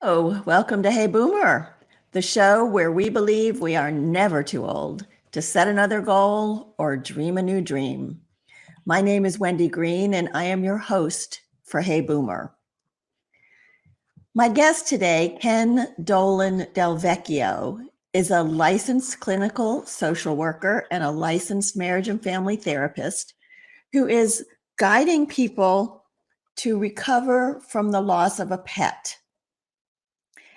Oh, welcome to Hey Boomer, the show where we believe we are never too old to set another goal or dream a new dream. My name is Wendy Green, and I am your host for Hey Boomer. My guest today, Ken Dolan-Del Vecchio, is a licensed clinical social worker and a licensed marriage and family therapist who is guiding people to recover from the loss of a pet.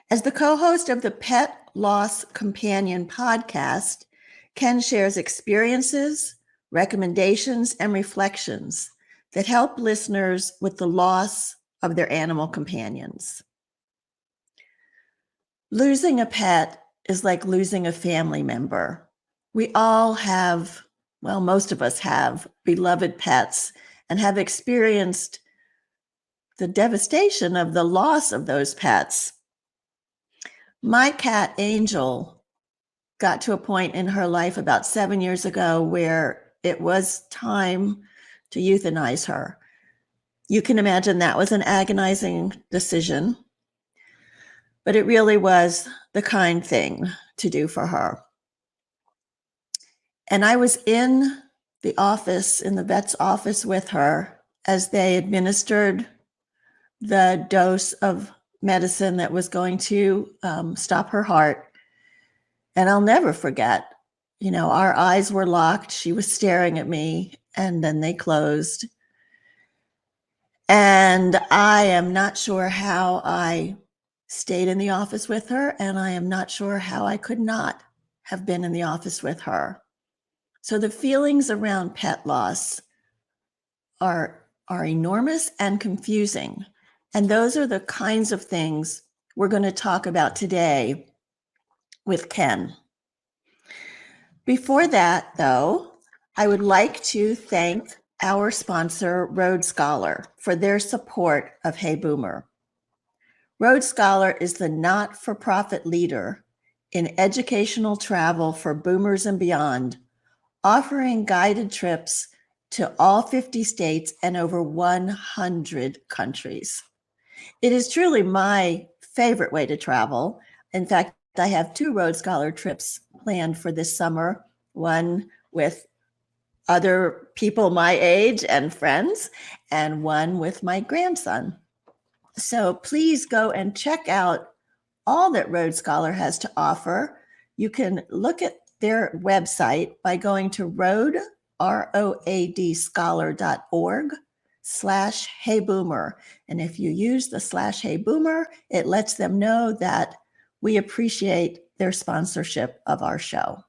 As the co-host of the Pet Loss Companion podcast, Ken shares experiences, recommendations, and reflections that help listeners with the loss of their animal companions. Losing a pet is like losing a family member. We all have, well, most of us have beloved pets and have experienced the devastation of the loss of those pets. My cat, Angel, got to a point in her life about 7 years ago where it was time to euthanize her. You can imagine that was an agonizing decision, but it really was the kind thing to do for her. And I was in the office, in the vet's office with her as they administered the dose of medicine that was going to stop her heart. And I'll never forget, our eyes were locked. She was staring at me, and then they closed. And I am not sure how I stayed in the office with her, and I am not sure how I could not have been in the office with her. So the feelings around pet loss are enormous and confusing. And those are the kinds of things we're going to talk about today with Ken. Before that, though, I would like to thank our sponsor, Rhodes Scholar, for their support of Hey Boomer. Rhodes Scholar is the not-for-profit leader in educational travel for boomers and beyond, offering guided trips to all 50 states and over 100 countries. It is truly my favorite way to travel. In fact, I have 2 Rhodes Scholar trips planned for this summer, one with other people my age and friends, and one with my grandson. So please go and check out all that Rhodes Scholar has to offer. You can look at their website by going to roadscholar.org/heyboomer. And if you use the /heyboomer, it lets them know that we appreciate their sponsorship of our show.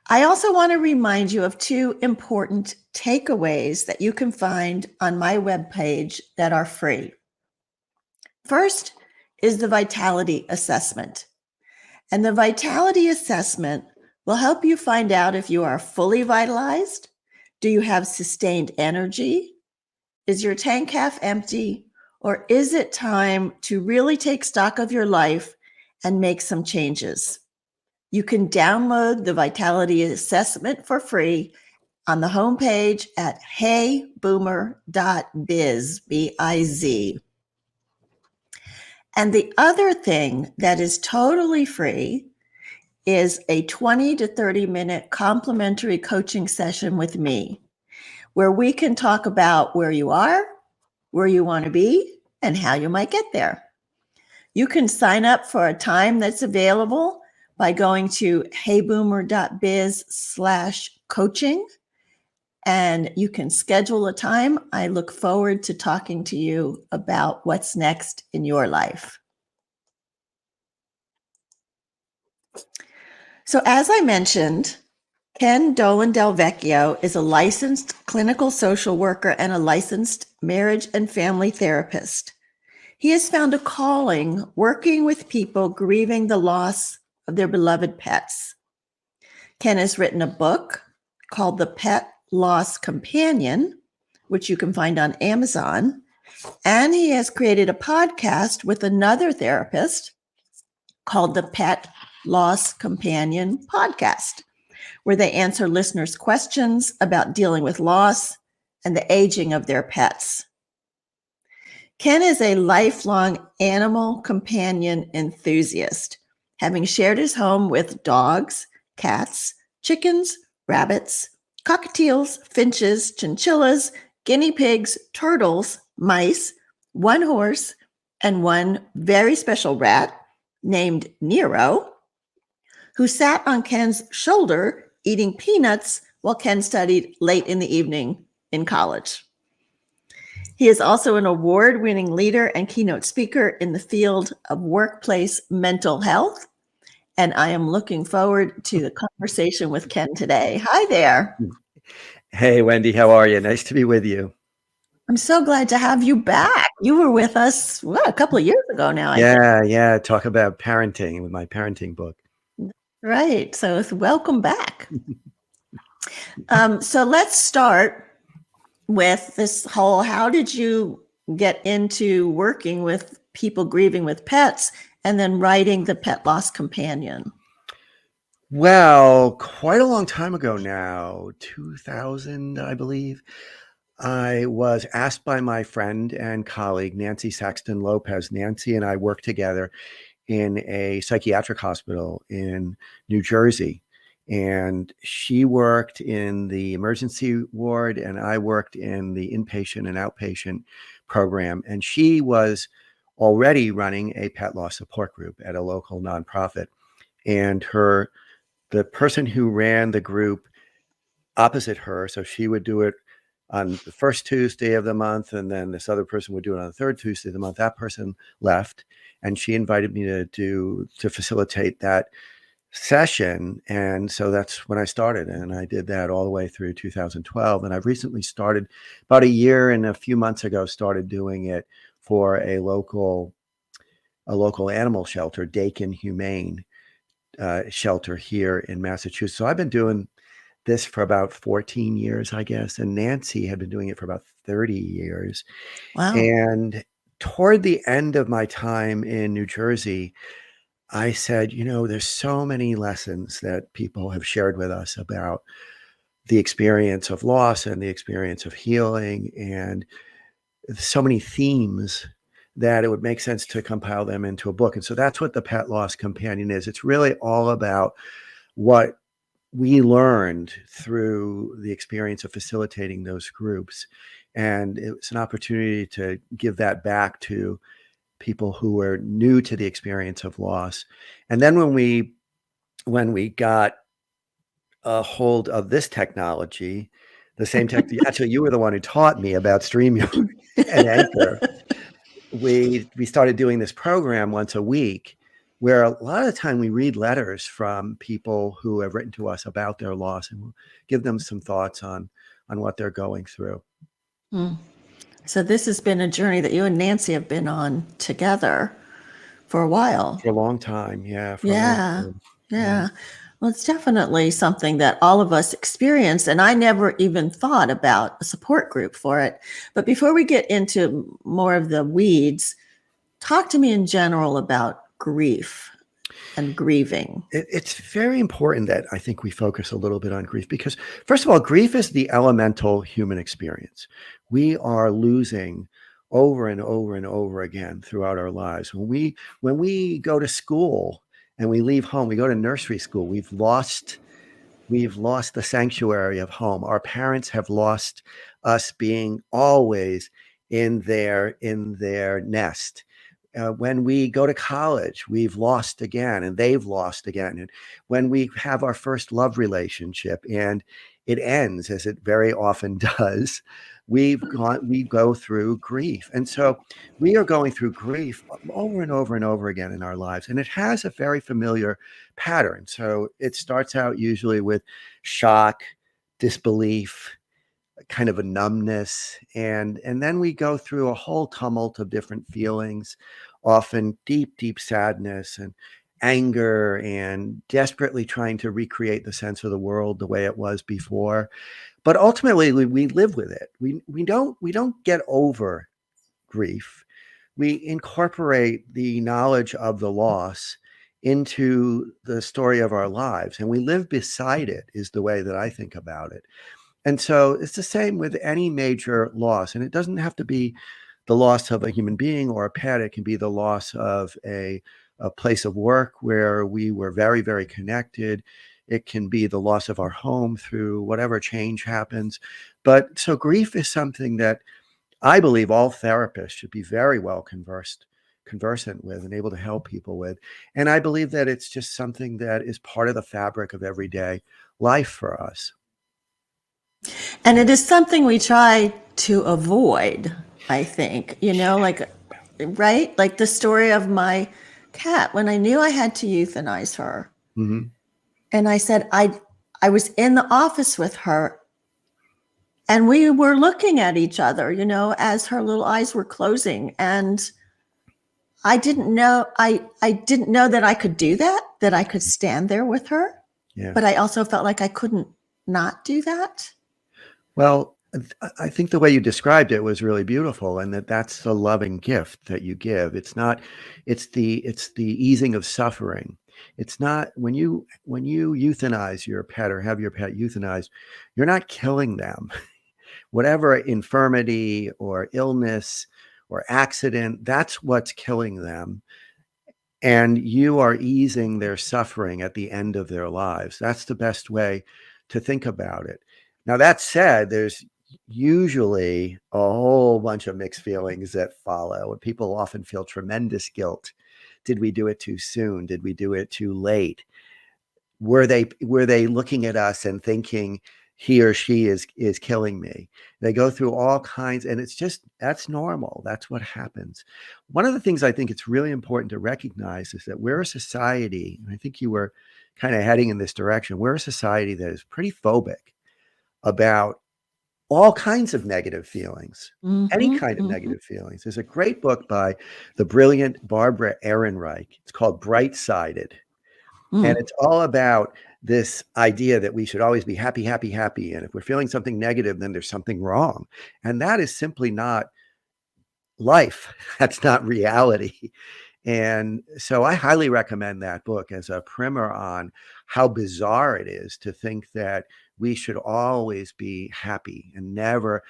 I also want to remind you of 2 important takeaways that you can find on my webpage that are free. First is the vitality assessment. And the vitality assessment will help you find out if you are fully vitalized. Do you have sustained energy? Is your tank half empty? Or is it time to really take stock of your life and make some changes? You can download the vitality assessment for free on the homepage at heyboomer.biz, B-I-Z. And the other thing that is totally free is a 20 to 30 minute complimentary coaching session with me, where we can talk about where you are, where you want to be, and how you might get there. You can sign up for a time that's available by going to heyboomer.biz/coaching, and you can schedule a time. I look forward to talking to you about what's next in your life. So as I mentioned, Ken Dolan-Del Vecchio is a licensed clinical social worker and a licensed marriage and family therapist. He has found a calling working with people grieving the loss of their beloved pets. Ken has written a book called The Pet Loss Companion, which you can find on Amazon, and he has created a podcast with another therapist called the Pet Loss Companion Podcast, where they answer listeners' questions about dealing with loss and the aging of their pets. Ken is a lifelong animal companion enthusiast, having shared his home with dogs, cats, chickens, rabbits, cockatiels, finches, chinchillas, guinea pigs, turtles, mice, one horse, and one very special rat named Nero, who sat on Ken's shoulder eating peanuts while Ken studied late in the evening in college. He is also an award-winning leader and keynote speaker in the field of workplace mental health. And I am looking forward to the conversation with Ken today. Hi there. Hey, Wendy, how are you? Nice to be with you. I'm so glad to have you back. You were with us, a couple of years ago now, I think. Yeah. Talk about parenting with my parenting book. Right. So welcome back. So let's start with this whole, how did you get into working with people grieving with pets and then writing the Pet Loss Companion? Well, quite a long time ago now, 2000, I believe, I was asked by my friend and colleague, Nancy Saxton Lopez. Nancy and I worked together in a psychiatric hospital in New Jersey. And she worked in the emergency ward, and I worked in the inpatient and outpatient program. And she was already running a pet loss support group at a local nonprofit. And the person who ran the group opposite her, so she would do it on the first Tuesday of the month, and then this other person would do it on the third Tuesday of the month. That person left, and she invited me to facilitate that session. And so that's when I started, and I did that all the way through 2012. And I've recently started, about a year and a few months ago, started doing it for a local animal shelter, Dakin Humane Shelter here in Massachusetts. So I've been doing this for about 14 years, I guess. And Nancy had been doing it for about 30 years. Wow. And toward the end of my time in New Jersey, I said, there's so many lessons that people have shared with us about the experience of loss and the experience of healing, and so many themes that it would make sense to compile them into a book. And so that's what the Pet Loss Companion is. It's really all about what we learned through the experience of facilitating those groups. And it's an opportunity to give that back to people who are new to the experience of loss. And then when we got a hold of this technology, the same tech, actually, you were the one who taught me about StreamYard and Anchor. We started doing this program once a week, where a lot of the time we read letters from people who have written to us about their loss, and we'll give them some thoughts on what they're going through. So this has been a journey that you and Nancy have been on together for a while. For a long time, yeah. Yeah. Well, it's definitely something that all of us experience, and I never even thought about a support group for it. But before we get into more of the weeds, talk to me in general about grief and grieving. It's very important that I think we focus a little bit on grief, because first of all, grief is the elemental human experience. We are losing over and over and over again throughout our lives. When we go to school and we leave home, we go to nursery school, we've lost the sanctuary of home. Our parents have lost us being always in their nest. When we go to college, we've lost again, and they've lost again. And when we have our first love relationship and it ends, as it very often does, we go through grief. And so we are going through grief over and over and over again in our lives. And it has a very familiar pattern. So it starts out usually with shock, disbelief, kind of a numbness, and then we go through a whole tumult of different feelings, often deep sadness and anger, and desperately trying to recreate the sense of the world the way it was before. But ultimately we live with it. We don't get over grief. We incorporate the knowledge of the loss into the story of our lives, and we live beside it, is the way that I think about it. And so it's the same with any major loss. And it doesn't have to be the loss of a human being or a pet. It can be the loss of a place of work where we were very, very connected. It can be the loss of our home through whatever change happens. But so grief is something that I believe all therapists should be very well conversant with and able to help people with. And I believe that it's just something that is part of the fabric of everyday life for us. And it is something we try to avoid, I think, like, right? Like the story of my cat when I knew I had to euthanize her. Mm-hmm. And I said, I was in the office with her and we were looking at each other, as her little eyes were closing. And I didn't know, I didn't know that I could do that I could stand there with her. Yeah. But I also felt like I couldn't not do that. Well, I think the way you described it was really beautiful, and that's a loving gift that you give. It's not, it's the easing of suffering. It's not when you euthanize your pet or have your pet euthanized, you're not killing them. Whatever infirmity or illness or accident, that's what's killing them. And you are easing their suffering at the end of their lives. That's the best way to think about it. Now, that said, there's usually a whole bunch of mixed feelings that follow, and people often feel tremendous guilt. Did we do it too soon? Did we do it too late? Were they looking at us and thinking he or she is killing me? They go through all kinds, and it's just, that's normal. That's what happens. One of the things I think it's really important to recognize is that we're a society, and I think you were kind of heading in this direction. We're a society that is pretty phobic about all kinds of negative feelings, any Mm-hmm, kind of mm-hmm. negative feelings. There's a great book by the brilliant Barbara Ehrenreich. It's called Bright Sided. And Mm. it's all about this idea that we should always be happy, happy, happy. And if we're feeling something negative, then there's something wrong. And that is simply not life. That's not reality. And so I highly recommend that book as a primer on how bizarre it is to think that we should always be happy and never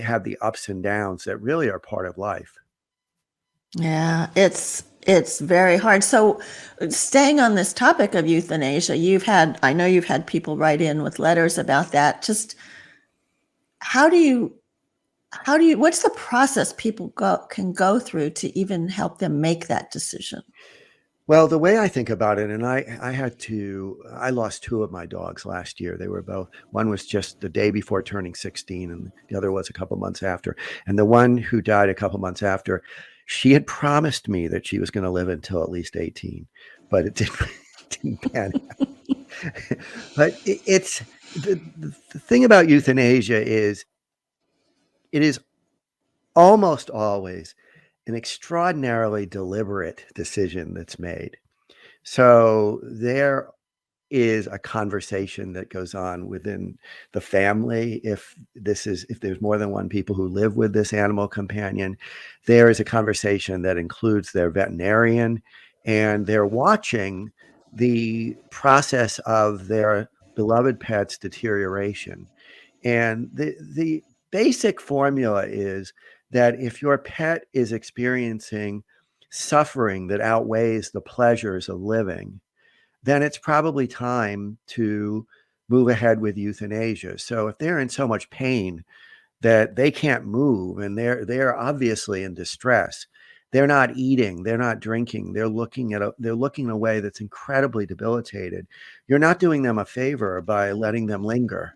have the ups and downs that really are part of life. Yeah, it's very hard. So, staying on this topic of euthanasia, I know you've had people write in with letters about that. Just how do you, what's the process people can go through to even help them make that decision? Well, the way I think about it, and I lost two of my dogs last year. They were both, one was just the day before turning 16, and the other was a couple months after. And the one who died a couple months after, she had promised me that she was going to live until at least 18, but it didn't pan out. But it's the thing about euthanasia is it is almost always an extraordinarily deliberate decision that's made. So there is a conversation that goes on within the family. If there's more than one people who live with this animal companion, there is a conversation that includes their veterinarian, and they're watching the process of their beloved pet's deterioration. And the basic formula is that if your pet is experiencing suffering that outweighs the pleasures of living, then it's probably time to move ahead with euthanasia. So if they're in so much pain that they can't move and they're obviously in distress, they're not eating, they're not drinking, they're looking in a way that's incredibly debilitated. You're not doing them a favor by letting them linger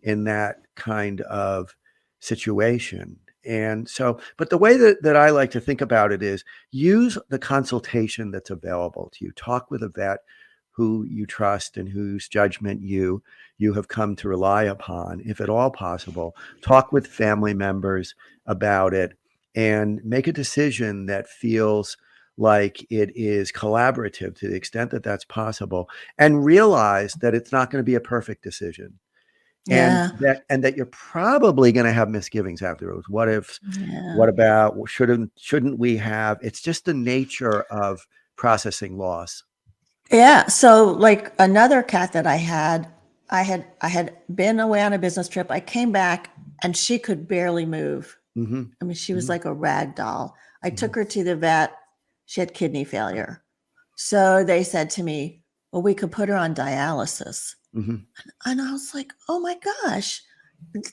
in that kind of situation. And so, but the way that I like to think about it is use the consultation that's available to you. Talk with a vet who you trust and whose judgment you have come to rely upon, if at all possible. Talk with family members about it and make a decision that feels like it is collaborative to the extent that that's possible, and realize that it's not going to be a perfect decision, and Yeah, that you're probably going to have misgivings afterwards. yeah, What about, shouldn't we have? It's just the nature of processing loss. yeah. So, like another cat that I had been away on a business trip. I came back and she could barely move. Mhm. I mean, she was Mhm. like a rag doll. I Mhm. took her to the vet. She had kidney failure. So they said to me, well, we could put her on dialysis. Mhm. And I was like, oh my gosh,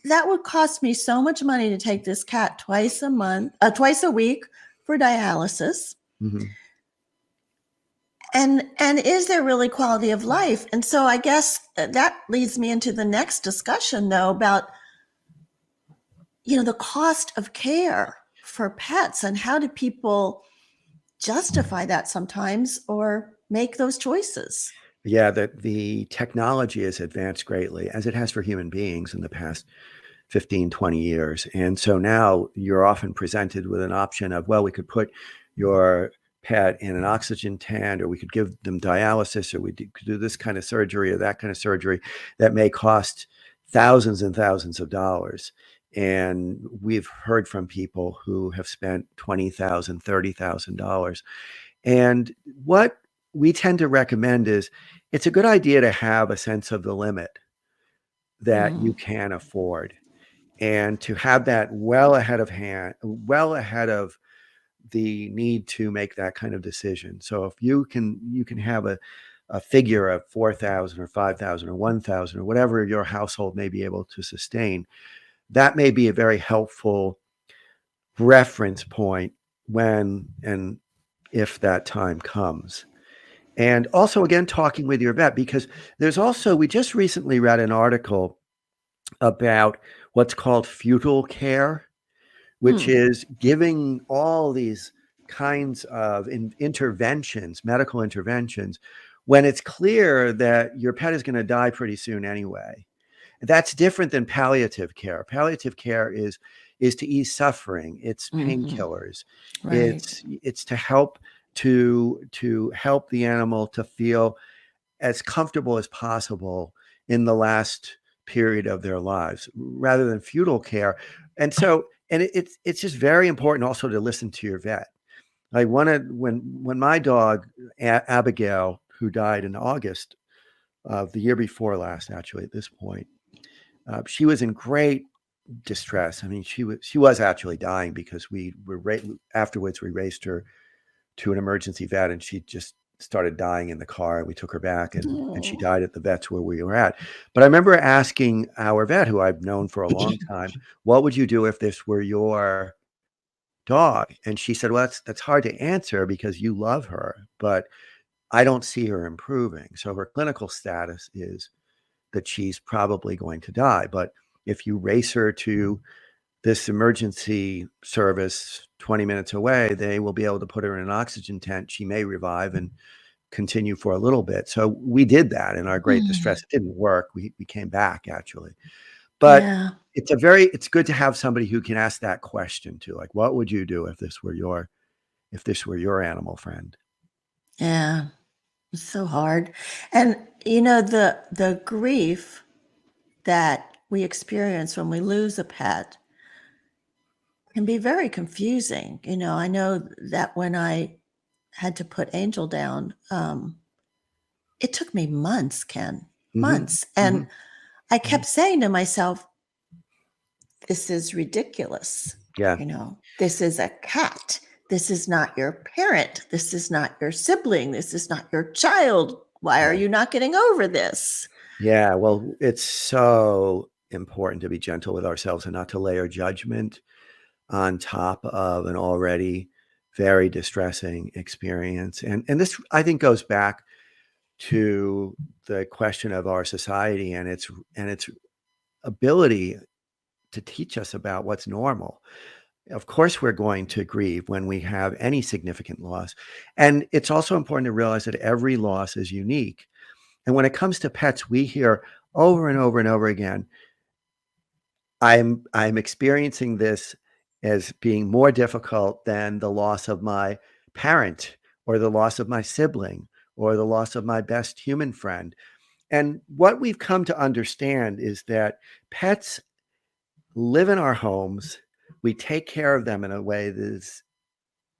that would cost me so much money to take this cat twice a week for dialysis. Mhm. And is there really quality of life? And so I guess that leads me into the next discussion, though, about the cost of care for pets, and how do people justify that sometimes or make those choices? Yeah, the technology has advanced greatly, as it has for human beings in the past 15, 20 years. And so now you're often presented with an option of, well, we could put your pet in an oxygen tent, or we could give them dialysis, or could do this kind of surgery or that kind of surgery that may cost thousands and thousands of dollars. And we've heard from people who have spent $20,000, $30,000. And what we tend to recommend is it's a good idea to have a sense of the limit that you Mm, can afford, and to have that well ahead of the need to make that kind of decision. So if you can have a figure of 4,000 or 5,000 or 1,000 or whatever your household may be able to sustain, that may be a very helpful reference point when and if that time comes. And also, again, talking with your vet, because we just recently read an article about what's called futile care, which hmm. is giving all these kinds of interventions, medical interventions, when it's clear that your pet is going to die pretty soon anyway. That's different than palliative care. Palliative care is to ease suffering. It's Hmm. painkillers. Right. It's to help the animal to feel as comfortable as possible in the last period of their lives, rather than futile care. And so, it's just very important also to listen to your vet. Like when my dog Abigail, who died in August of the year before last, actually at this point, she was in great distress. I mean, she was actually dying, because afterwards we raced her to an emergency vet, and she just started dying in the car, and we took her back, and she Oh. died at the vet's where we were at. But I remember asking our vet, who I've known for a long time, what would you do if this were your dog? And she said, well, that's hard to answer because you love her, but I don't see her improving. So her clinical status is that she's probably going to die. But if you race her to this emergency service 20 minutes away, they will be able to put her in an oxygen tent. She may revive and continue for a little bit. So we did that in our great Hmm. distress. It didn't work. We came back, actually. But Yeah. it's good to have somebody who can ask that question too. Like, what would you do if this were your animal friend? Yeah. It's so hard. And the grief that we experience when we lose a pet can be very confusing. I know that when I had to put Angel down, it took me months, Ken, Hmm. months. Hmm. And I Hmm. kept saying to myself, this is ridiculous. Yeah. This is a cat. This is not your parent. This is not your sibling. This is not your child. Why are Yeah. you not getting over this? Yeah. Well, it's so important to be gentle with ourselves and not to layer judgment on top of an already very distressing experience. And this, I think, goes back to the question of our society and its ability to teach us about what's normal. Of course, we're going to grieve when we have any significant loss. And it's also important to realize that every loss is unique. And when it comes to pets, we hear over and over and over again, I'm experiencing this as being more difficult than the loss of my parent, or the loss of my sibling, or the loss of my best human friend. And what we've come to understand is that pets live in our homes. We take care of them in a way that is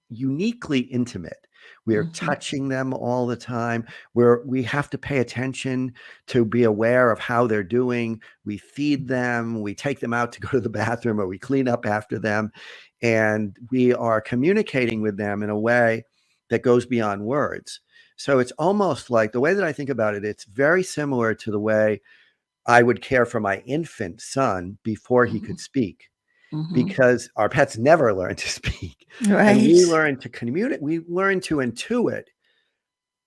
uniquely intimate. We are Mhm. touching them all the time. We have to pay attention to be aware of how they're doing. We feed them, we take them out to go to the bathroom, or we clean up after them. And we are communicating with them in a way that goes beyond words. So it's almost like, the way that I think about it, it's very similar to the way I would care for my infant son before he Mhm. could speak, Mhm. because our pets never learn to speak. And we Right. learn to communicate, we learn to intuit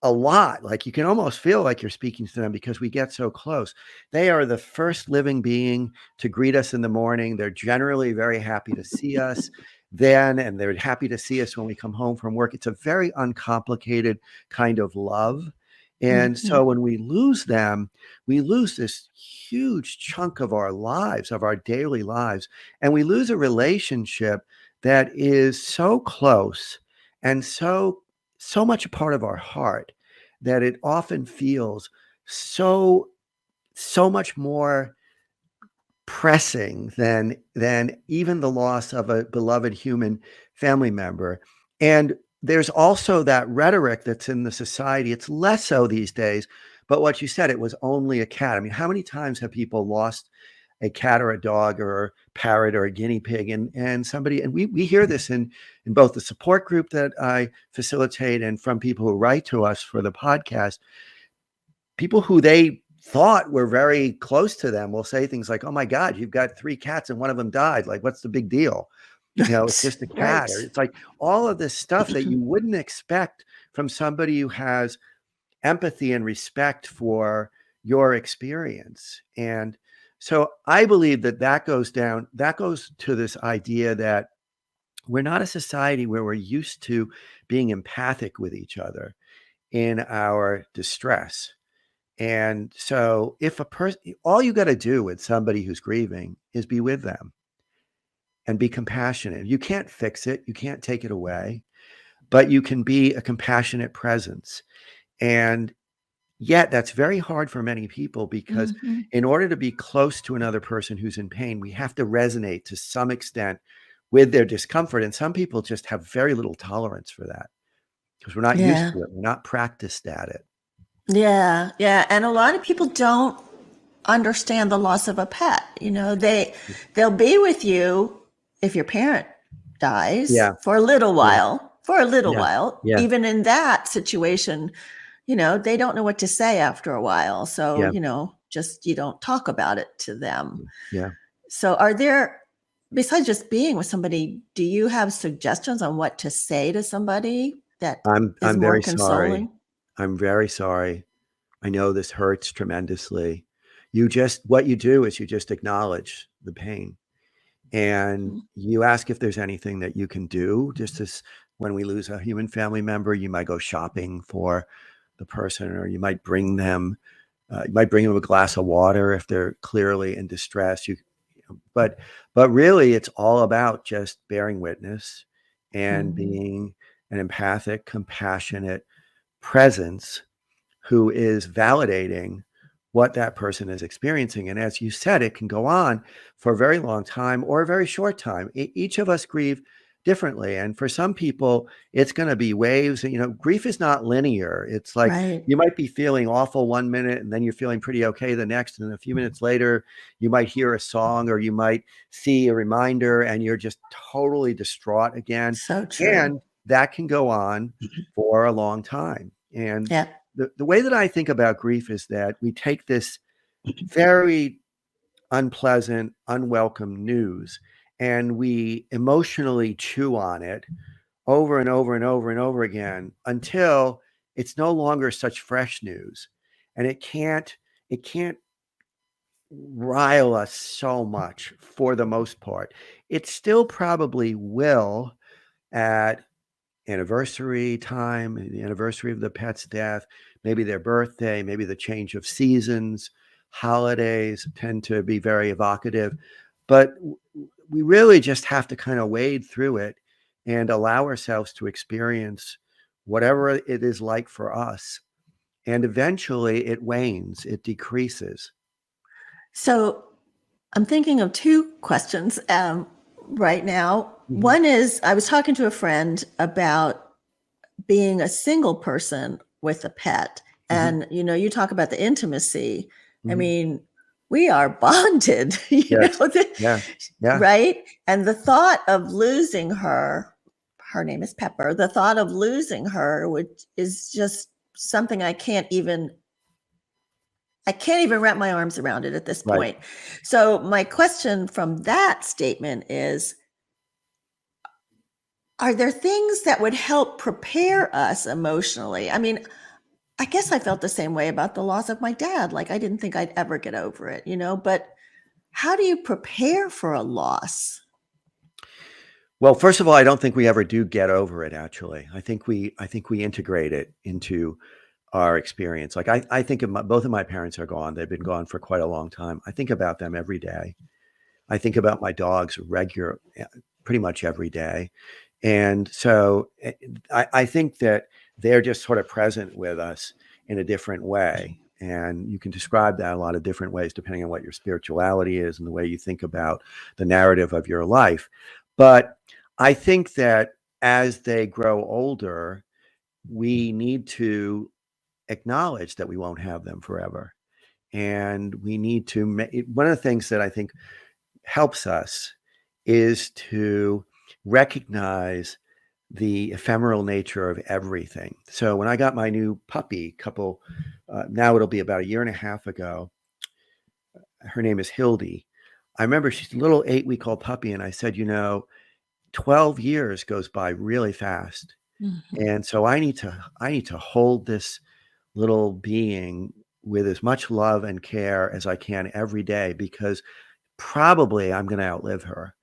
a lot. Like, you can almost feel like you're speaking to them because we get so close. They are the first living being to greet us in the morning. They're generally very happy to see us then, and they're happy to see us when we come home from work. It's a very uncomplicated kind of love. And Mhm. so when we lose them, we lose this huge chunk of our lives, of our daily lives, and we lose a relationship that is so close and so much a part of our heart that it often feels so much more pressing than even the loss of a beloved human family member. And there's also that rhetoric that's in the society. It's less so these days, but what you said, it was only a cat. I mean, how many times have people lost a cat or a dog or a parrot or a guinea pig? And somebody, and we hear this in both the support group that I facilitate and from people who write to us for the podcast. People who they thought were very close to them will say things like, "Oh my God, you've got 3 cats and one of them died. Like, what's the big deal? It's Right. just a cat." Or Right. it's like all of this stuff that you wouldn't expect from somebody who has empathy and respect for your experience. And so I believe that goes to this idea that we're not a society where we're used to being empathic with each other in our distress. And so if a person, all you got to do with somebody who's grieving is be with them and be compassionate. You can't fix it, you can't take it away, but you can be a compassionate presence. And yet that's very hard for many people, because Mhm. in order to be close to another person who's in pain, we have to resonate to some extent with their discomfort. And some people just have very little tolerance for that because we're not used Yeah. to it. We're not practiced at it. Yeah. Yeah. And a lot of people don't understand the loss of a pet. They'll be with you if your parent dies Yeah. for a little Yeah. while, for a little Yeah. while. Yeah. Even in that situation, they don't know what to say after a while. So, Yeah. just you don't talk about it to them. Yeah. So, besides just being with somebody, do you have suggestions on what to say to somebody that is I'm more very sorry. consoling? I'm very sorry. I know this hurts tremendously. What you do is you just acknowledge the pain, and you ask if there's anything that you can do. Just as when we lose a human family member, you might go shopping for the person, or you might bring them a glass of water if they're clearly in distress. But really, it's all about just bearing witness and Mhm. being an empathic, compassionate presence who is validating what that person is experiencing. And as you said, it can go on for a very long time or a very short time. Each of us grieve differently. And for some people, it's going to be waves. Grief is not linear. It's like Right. you might be feeling awful one minute and then you're feeling pretty okay the next. And then a few minutes later, you might hear a song or you might see a reminder and you're just totally distraught again. So true. And that can go on for a long time. And Yeah. the way that I think about grief is that we take this very unpleasant, unwelcome news and we emotionally chew on it over and over and over and over again until it's no longer such fresh news. And it can't rile us so much for the most part. It still probably will at anniversary time, the anniversary of the pet's death, maybe their birthday, maybe the change of seasons. Holidays tend to be very evocative, but we really just have to kind of wade through it and allow ourselves to experience whatever it is like for us. And eventually it wanes, it decreases. So I'm thinking of two questions. right now. Mhm. One is I was talking to a friend about being a single person with a pet. Mhm. And, you talk about the intimacy. I Mhm. mean, we are bonded, Yes. Yeah. Yeah. right? And the thought of losing her name is Pepper, the thought of losing her is just something I can't even wrap my arms around it at this Right. point. So my question from that statement is, are there things that would help prepare us emotionally? I mean, I guess I felt the same way about the loss of my dad. Like I didn't think I'd ever get over it, but how do you prepare for a loss? Well, first of all, I don't think we ever do get over it, actually. I think we integrate it into our experience. Like I think of both of my parents are gone. They've been gone for quite a long time. I think about them every day. I think about my dogs pretty much every day. And so I think that they're just sort of present with us in a different way. And you can describe that a lot of different ways, depending on what your spirituality is and the way you think about the narrative of your life. But I think that as they grow older, we need to acknowledge that we won't have them forever. And we need to one of the things that I think helps us is to recognize the ephemeral nature of everything. So when I got my new puppy, now it'll be about a year and a half ago, her name is Hildy. I remember she's a little 8-week-old puppy, and I said, 12 years goes by really fast. Mhm. And so I need to hold this little being with as much love and care as I can every day, because probably I'm going to outlive her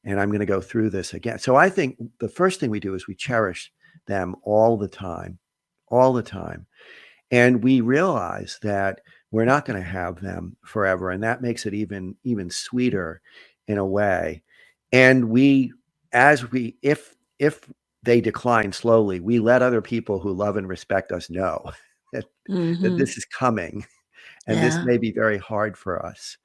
and I'm going to go through this again. So I think the first thing we do is we cherish them all the time, all the time. And we realize that we're not going to have them forever. And that makes it even sweeter in a way. And if they decline slowly, we let other people who love and respect us know that, that Mhm. this is coming and this Yeah, may be very hard for us.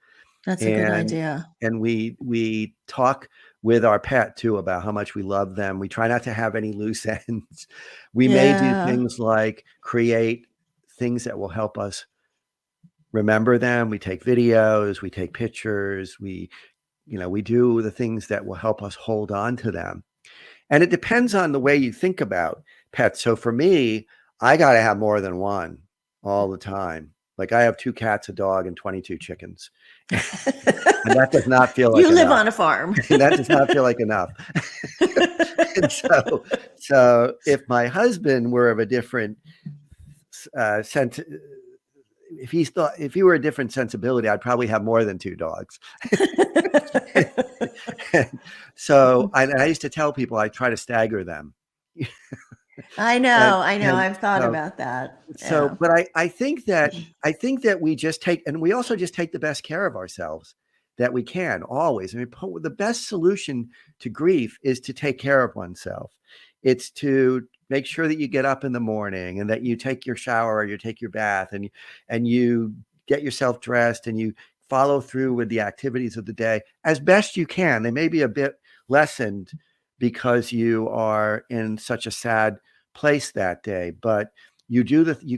that's a good and idea. and we talk with our pet too about how much we love them. We try not to have any loose ends. We may do Yeah. things like create things that will help us remember them. We take videos, we take pictures, we do the things that will help us hold on to them. And it depends on the way you think about pets. So for me, I got to have more than one all the time. Like I have 2 cats, a dog, and 22 chickens. And that does not feel like You live enough. on a farm. That does not feel like enough. And so if my husband were of a different sense, if he were a different sensibility, I'd probably have more than 2 dogs. So I used to tell people I try to stagger them. I And know, I know. and I've thought so about that. so Yeah. but I think that we just take, and we also just take the best care of ourselves that we can always. I mean, the best solution to grief is to take care of oneself. It's to make sure that you get up in the morning and that you take your shower or you take your bath and you get yourself dressed and you follow through with the activities of the day as best you can. They may be a bit lessened because you are in such a sad place that day, but you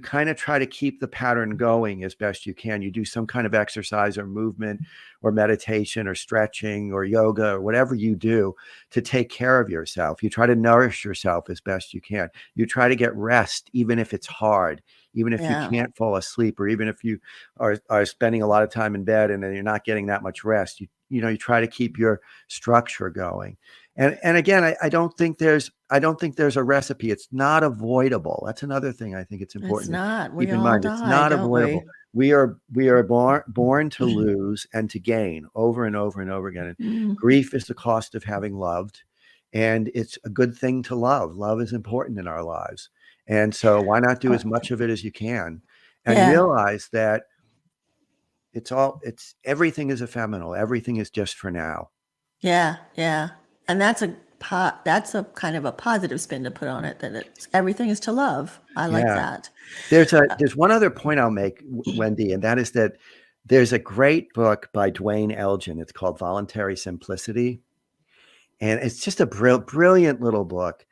kind of try to keep the pattern going as best you can. You do some kind of exercise or movement or meditation or stretching or yoga or whatever you do to take care of yourself. You try to nourish yourself as best you can. You try to get rest, even if it's hard, even if you Yeah. can't fall asleep, or even if you are spending a lot of time in bed and then you're not getting that much rest. You try to keep your structure going. And again, I don't think there's a recipe. It's not avoidable. That's another thing I think it's It's important to not. keep We in all mind. It's die, not don't avoidable. we? We are born to lose and to gain over and over and over again. And Mm. grief is the cost of having loved, and it's a good thing to love. Love is important in our lives, and so why not do as much of it as you can, and Yeah. realize that it's everything is ephemeral. Everything is just for now. Yeah. Yeah. And that's a kind of a positive spin to put on it, that everything is to love. I like Yeah. that. There's one other point I'll make, Wendy, and that is that there's a great book by Dwayne Elgin. It's called Voluntary Simplicity. And it's just a brilliant little book.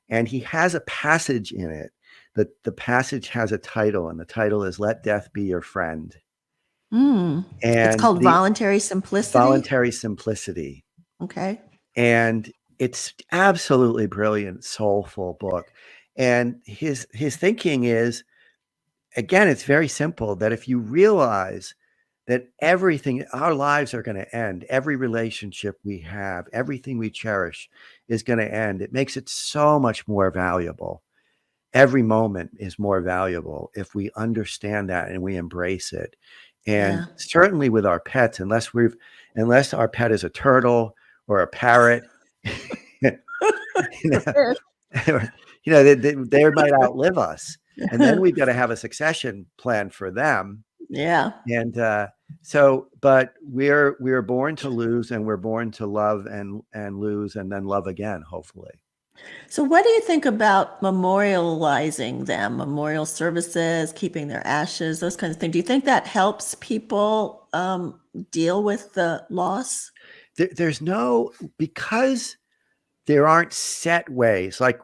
And he has a passage in it that the passage has a title, and the title is Let Death Be Your Friend. Mm. It's And called the voluntary simplicity. voluntary simplicity. Okay. And it's absolutely brilliant, soulful book. And his thinking is, again, it's very simple, that if you realize that everything, our lives are going to end, every relationship we have, everything we cherish is going to end, it makes it so much more valuable. Every moment is more valuable if we understand that and we embrace it. And Yeah. certainly with our pets, unless our pet is a turtle or a parrot, you know, they might outlive us. And then we've got to have a succession plan for them. Yeah. And but we're born to lose, and we're born to love and lose and then love again, hopefully. So, what do you think about memorializing them, memorial services, keeping their ashes, those kinds of things? Do you think that helps people deal with the loss? There's no, because there aren't set ways. Like,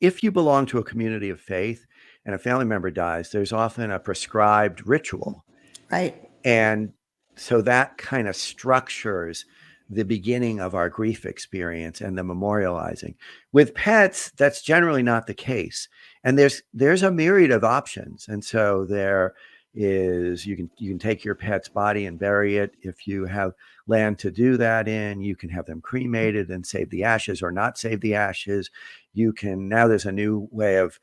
if you belong to a community of faith and a family member dies, there's often a prescribed ritual. Right. And so that kind of structures the beginning of our grief experience and the memorializing. With pets, that's generally not the case. And there's a myriad of options. And so there is, you can take your pet's body and bury it. If you have land to do that in, you can have them cremated and save the ashes or not save the ashes. You can, now there's a new way of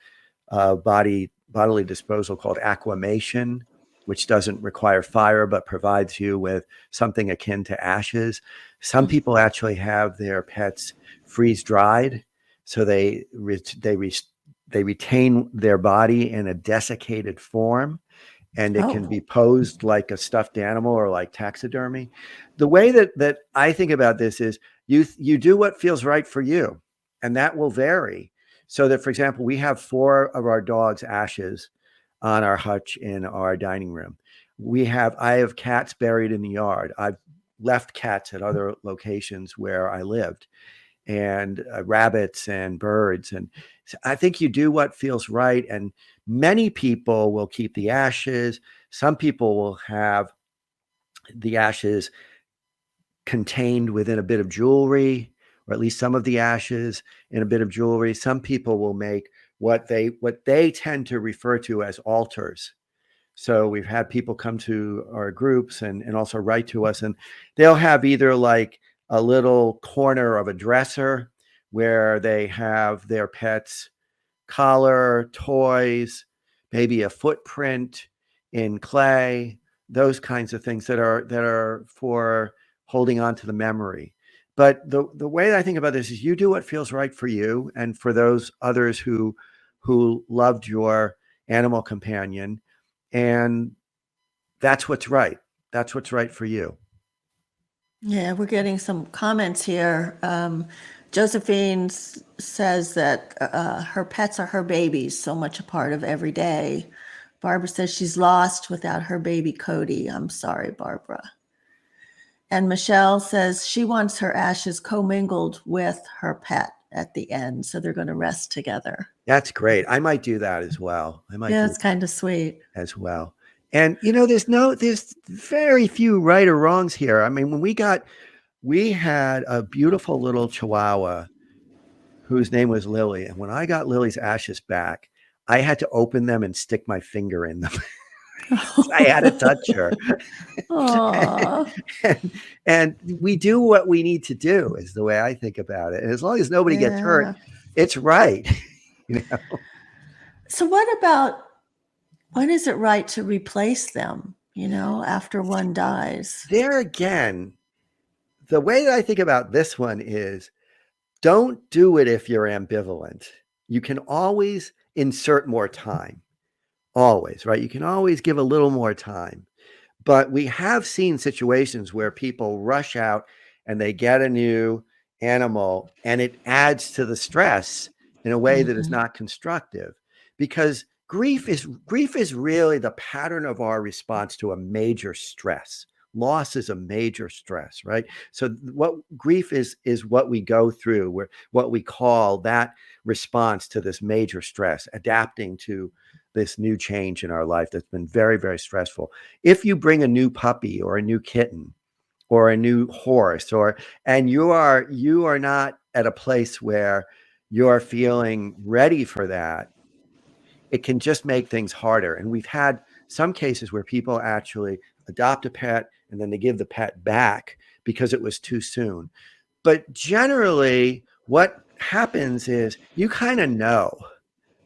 bodily disposal called aquamation, which doesn't require fire but provides you with something akin to ashes. Some people actually have their pets freeze dried, so they retain their body in a desiccated form, and it can Oh, be posed like a stuffed animal or like taxidermy. The way that I think about this is, you do what feels right for you, and that will vary. So that, for example, we have 4 of our dogs' ashes on our hutch in our dining room. I have cats buried in the yard. I've left cats at other locations where I lived, and rabbits and birds. And so I think you do what feels right. And many people will keep the ashes. Some people will have the ashes contained within a bit of jewelry, or at least some of the ashes in a bit of jewelry. Some people will make what they tend to refer to as altars. So we've had people come to our groups and also write to us, and they'll have either like a little corner of a dresser where they have their pets' collar, toys, maybe a footprint in clay, those kinds of things that are for holding on to the memory. But the way that I think about this is, you do what feels right for you and for those others who loved your animal companion, and that's what's right. That's what's right for you. yeah, we're getting some comments here. Josephine says that her pets are her babies, so much a part of every day. Barbara says she's lost without her baby Cody. I'm sorry, Barbara. And Michelle says she wants her ashes commingled with her pet at the end, so they're going to rest together. That's great. I might do that as well. I might Yeah, do it's kind of sweet. as well. And there's very few right or wrongs here. I mean, we had a beautiful little Chihuahua whose name was Lily. And when I got Lily's ashes back, I had to open them and stick my finger in them. I had to touch her. Aw, and, and we do what we need to do, is the way I think about it. And as long as nobody gets hurt, yeah. it's right. you know? So what about, when is it right to replace them, after one dies? There again, the way that I think about this one is, don't do it if you're ambivalent. You can always insert more time. Always, right? You can always give a little more time. But we have seen situations where people rush out and they get a new animal, and it adds to the stress in a way that is Mhm. not constructive, because grief is really the pattern of our response to a major stress, loss is a major stress, right? So what grief is what we go through, where what we call that response to this major stress, adapting to this new change in our life that's been very, very stressful. If you bring a new puppy or a new kitten or a new horse, and you are not at a place where you're feeling ready for that, it can just make things harder. And we've had some cases where people actually adopt a pet and then they give the pet back because it was too soon. But generally, what happens is you kind of know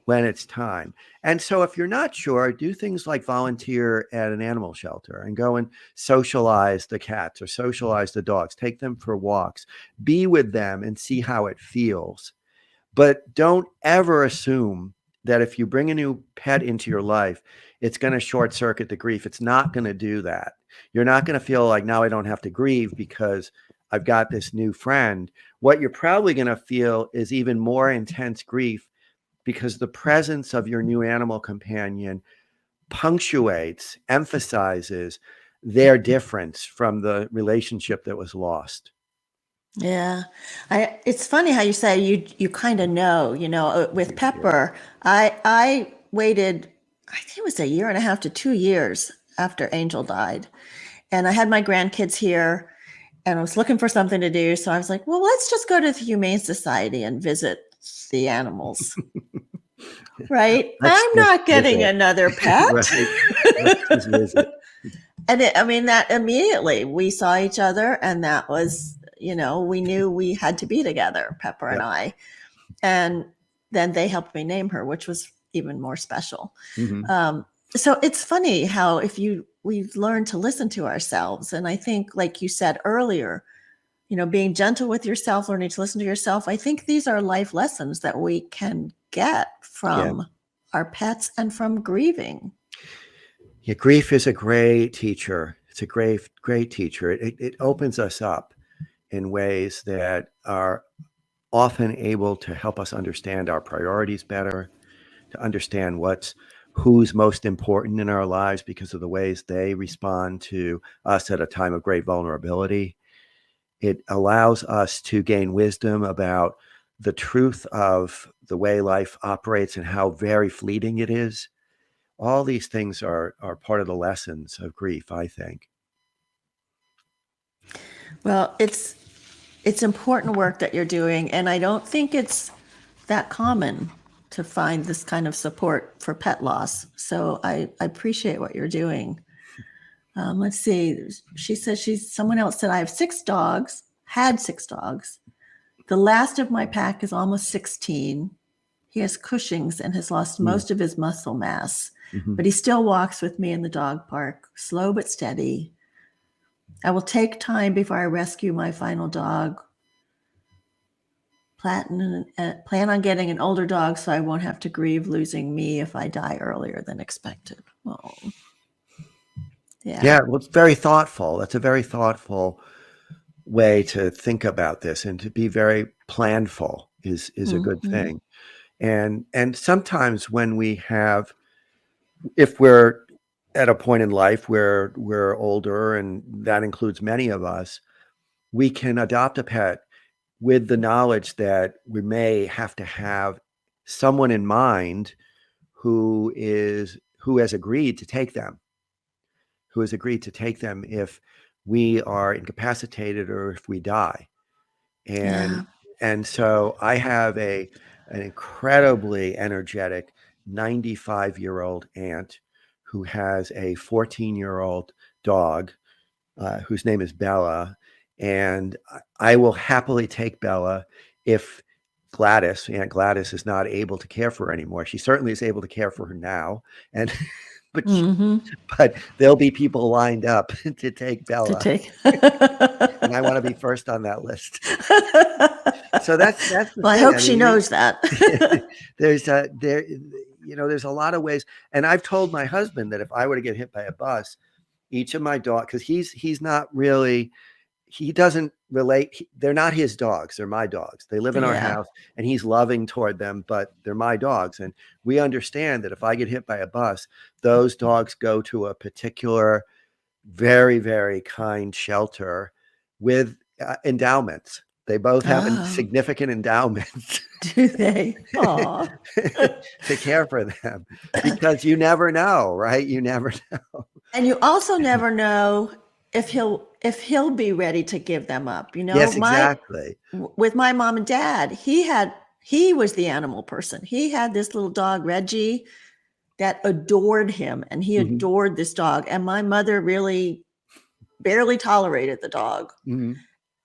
when it's time. And so if you're not sure, do things like volunteer at an animal shelter and go and socialize the cats or socialize the dogs, take them for walks, be with them and see how it feels. But don't ever assume that if you bring a new pet into your life, it's going to short circuit the grief. It's not going to do that. You're not going to feel like now I don't have to grieve because I've got this new friend. What you're probably going to feel is even more intense grief because the presence of your new animal companion punctuates, emphasizes their difference from the relationship that was lost. Yeah. It's funny how you say you kind of know, with Pepper, I waited, I think it was a year and a half to 2 years after Angel died. And I had my grandkids here and I was looking for something to do. So I was like, well, let's just go to the Humane Society and visit the animals. Right? Let's I'm just not getting visit. another pet. Right. Let's just visit. And that immediately we saw each other, and that was, we knew we had to be together, Pepper and Yep. I. And then they helped me name her, which was even more special. Mm-hmm. So it's funny how we've learned to listen to ourselves. And I think, like you said earlier, being gentle with yourself, learning to listen to yourself. I think these are life lessons that we can get Yeah. from our pets and from grieving. Yeah, grief is a great teacher. It's a great, great teacher. It opens us up in ways that are often able to help us understand our priorities better, to understand who's most important in our lives because of the ways they respond to us at a time of great vulnerability. It allows us to gain wisdom about the truth of the way life operates and how very fleeting it is. All these things are part of the lessons of grief, I think. Well, it's important work that you're doing, and I don't think it's that common to find this kind of support for pet loss. So I appreciate what you're doing. Let's see. She says someone else said, I have 6 dogs, had 6 dogs. The last of my pack is almost 16. He has Cushing's and has lost most of his muscle mass, Mm-hmm. but he still walks with me in the dog park, slow but steady. I will take time before I rescue my final dog. Plan on getting an older dog so I won't have to grieve losing me if I die earlier than expected. Oh, Yeah, yeah. well, it's very thoughtful. That's a very thoughtful way to think about this, and to be very planful is a good Mm-hmm. thing. And sometimes when if we're at a point in life where we're older, and that includes many of us, we can adopt a pet with the knowledge that we may have to have someone in mind who has agreed to take them, if we are incapacitated or if we die. And Yeah. and so I have an incredibly energetic 95-year-old aunt who has a 14-year-old dog whose name is Bella. And I will happily take Bella if Aunt Gladys, is not able to care for her anymore. She certainly is able to care for her now. And but Mm-hmm. but there'll be people lined up to take To Bella. take. And I want to be first on that list. So that's the Well, I thing. hope I she mean, knows that. there's a lot of ways. And I've told my husband that if I were to get hit by a bus, each of my dogs, because he's not really, he doesn't relate. They're not his dogs. They're my dogs. They live in our Yeah. house and he's loving toward them, but they're my dogs. And we understand that if I get hit by a bus, those dogs go to a particular very, very kind shelter with endowments. They both have Oh, significant endowments do they? Aw. to care for them, because you never know, right? You never know. And you also never know if he'll be ready to give them up. Yes, exactly. With my mom and dad, he was the animal person. He had this little dog, Reggie, that adored him, and he Hmm. adored this dog. And my mother really barely tolerated the dog. Hmm.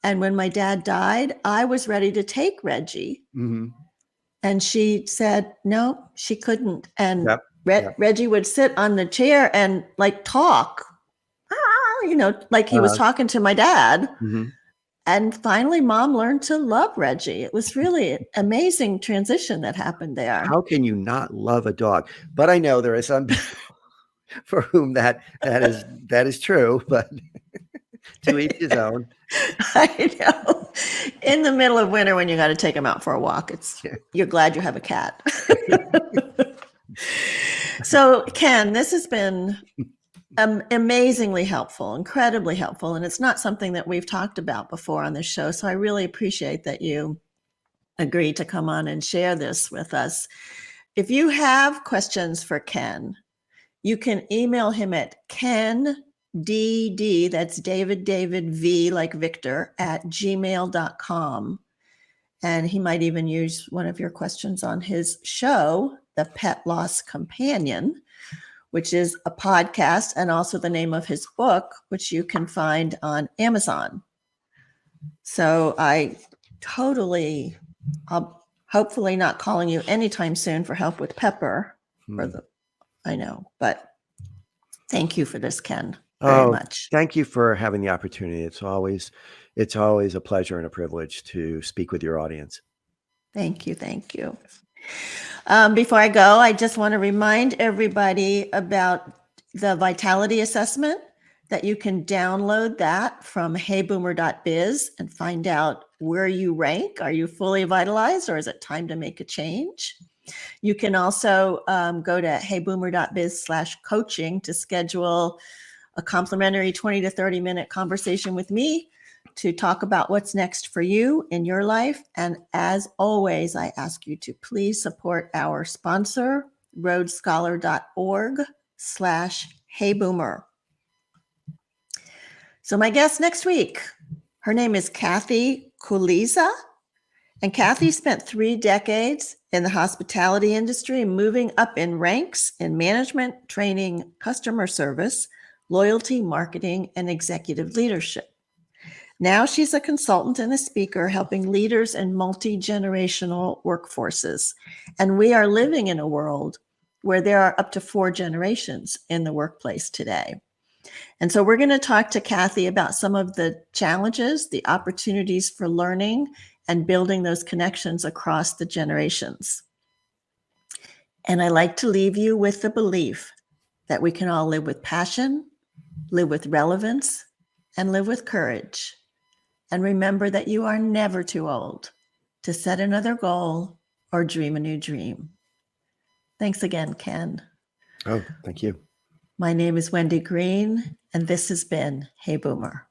And when my dad died, I was ready to take Reggie. Hmm. And she said, no, she couldn't. And Yep. Yep. Reggie would sit on the chair and like talk, like he was Uh, talking to my dad. mhm. And finally, mom learned to love Reggie. It was really an amazing transition that happened there. How can you not love a dog? But I know there are some people for whom that is true, but to each his own. I know. In the middle of winter, when you got to take him out for a walk, Yeah. you're glad you have a cat. So, Ken, this has been amazingly helpful, incredibly helpful. And it's not something that we've talked about before on this show. So I really appreciate that you agreed to come on and share this with us. If you have questions for Ken, you can email him at kendd, that's David V like Victor, at gmail.com. And he might even use one of your questions on his show, The Pet Loss Companion, which is a podcast and also the name of his book, which you can find on Amazon. So I'll hopefully not calling you anytime soon for help with Pepper. I know, but thank you for this, Ken, very Oh, much. thank you for having the opportunity. It's always a pleasure and a privilege to speak with your audience. Thank you. Thank you. Before I go, I just want to remind everybody about the vitality assessment, that you can download that from heyboomer.biz and find out where you rank. Are you fully vitalized, or is it time to make a change? You can also go to heyboomer.biz/coaching to schedule a complimentary 20 to 30 minute conversation with me to talk about what's next for you in your life. And as always, I ask you to please support our sponsor, roadscholar.org/heyboomer. So my guest next week, her name is Kathy Kuliza. And Kathy spent 3 decades in the hospitality industry, moving up in ranks in management, training, customer service, loyalty, marketing, and executive leadership. Now she's a consultant and a speaker helping leaders in multi-generational workforces. And we are living in a world where there are up to 4 generations in the workplace today. And so we're going to talk to Kathy about some of the challenges, the opportunities for learning, and building those connections across the generations. And I like to leave you with the belief that we can all live with passion, live with relevance, and live with courage. And remember that you are never too old to set another goal or dream a new dream. Thanks again, Ken. Oh, thank you. My name is Wendy Green, and this has been Hey Boomer.